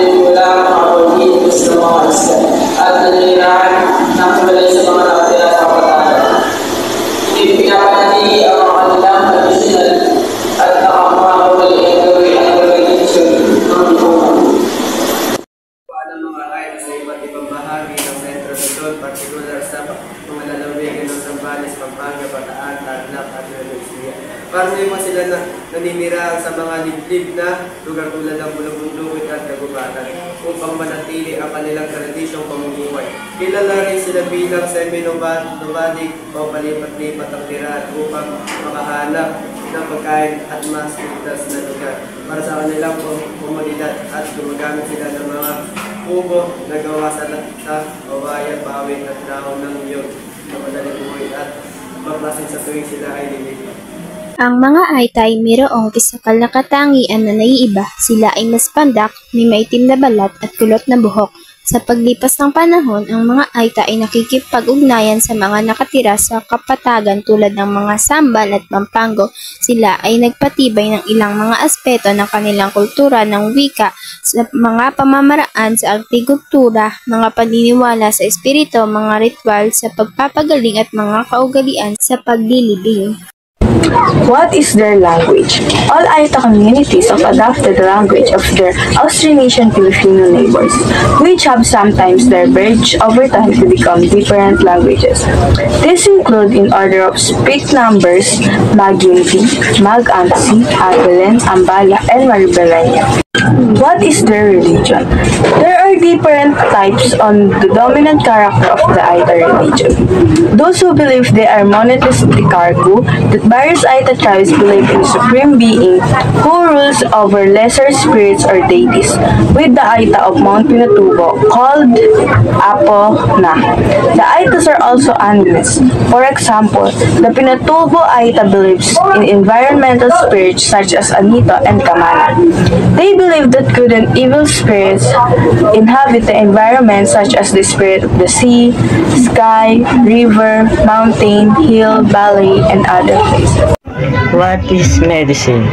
wala makapagiging gusto ng mga isla at nanirahan ng kabalay sa mga nakatira sa kapatagan. Pinapanatili ang mga kanilang tradisyonal at nakapagpapabali ang gawin ang organisasyon ng lipunan. Ang mga kahit sa iba't ibang bahagi ng Sentro Luzon, partikular sa mga lalawigan ng Zambales, Pampanga, Bataan, Tarlac at Nueva Ecija. Karaniwan sila na naninirahan sa mga liblib na lugar tulad ng Bulubundukit at Kagubatan upang manatili ang kanilang tradisyong pamumuhay. Kilala rin sila bilang semi-nomadic o palipat-lipat ang tirahan upang makahanap ng pagkain at mas ligtas na lugar para sa kanilang komunidad at gumagamit sila ng mga kubo na gawa sa kawayan, pawid at dahon ng niyog na madaling buhay at maplasin sa tuwing sila ay lilipad. Ang mga Aita ay mayroong pisakal na katangian na naiiba. Sila ay mas pandak, may maitim na balat at kulot na buhok. Sa paglipas ng panahon, ang mga Aita ay nakikipag-ugnayan sa mga nakatira sa kapatagan tulad ng mga Sambal at Pampango. Sila ay nagpatibay ng ilang mga aspeto ng kanilang kultura ng wika sa mga pamamaraan sa agrikultura, mga paniniwala sa espiritu, mga ritual sa pagpapagaling at mga kaugalian sa paglilibing. What is their language? All Aita communities have adopted the language of their Austronesian Filipino neighbors, which have sometimes diverged over time to become different languages. These include in order of speak numbers, Mag-Yunti, Mag-Amsi, Aguilen, Ambala, and Maribelanya. What is their religion? There are different types on the dominant character of the Aita religion. Those who believe they are monotheistic Karku, that various Aita tribes believe in a supreme being who rules over lesser spirits or deities, with the Aita of Mount Pinatubo called Apo Na. The Aitas are also animists. For example, the Pinatubo Aita believes in environmental spirits such as Anito and Kamana. They believe that good and evil spirits inhabit the environment such as the spirit of the sea, sky, river, mountain, hill, valley, and other places. What is medicine?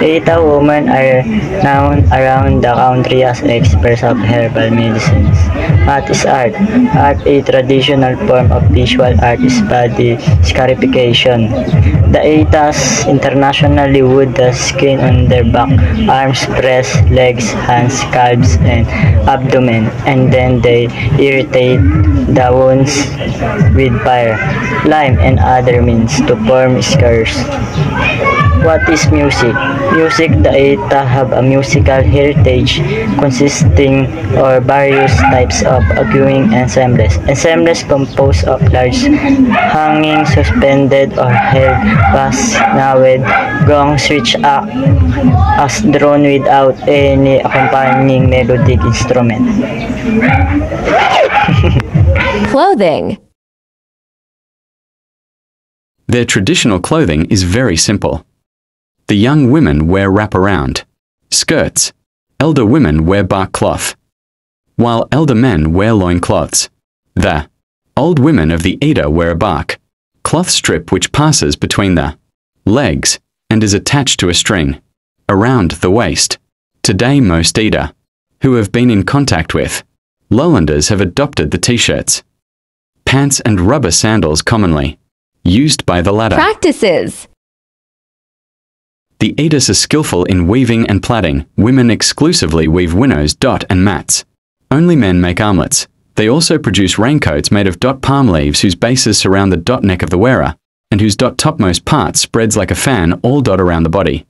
Aita women are known around the country as experts of herbal medicines. What is art? Art, a traditional form of visual art, is body scarification. The Aitas internationally wound the skin on their back, arms, breasts, legs, hands, calves, and abdomen, and then they irritate the wounds with fire, lime, and other means to form scars. What is music? Music, the Aita have a musical heritage consisting of various types of echoing ensembles. Ensembles composed of large hanging, suspended, or held bass, nawed, gongs, which act as drone without any accompanying melodic instrument. Clothing. Their traditional clothing is very simple. The young women wear wraparound skirts. Elder women wear bark cloth, while elder men wear loincloths. The old women of the Aita wear a bark cloth strip which passes between the legs and is attached to a string around the waist. Today most Aita who have been in contact with lowlanders have adopted the t-shirts, pants and rubber sandals commonly used by the latter. Practices. The Aitas are skillful in weaving and plaiting. Women exclusively weave winnows, dot and mats. Only men make armlets. They also produce raincoats made of dot palm leaves whose bases surround the dot neck of the wearer, and whose dot topmost part spreads like a fan all dot around the body.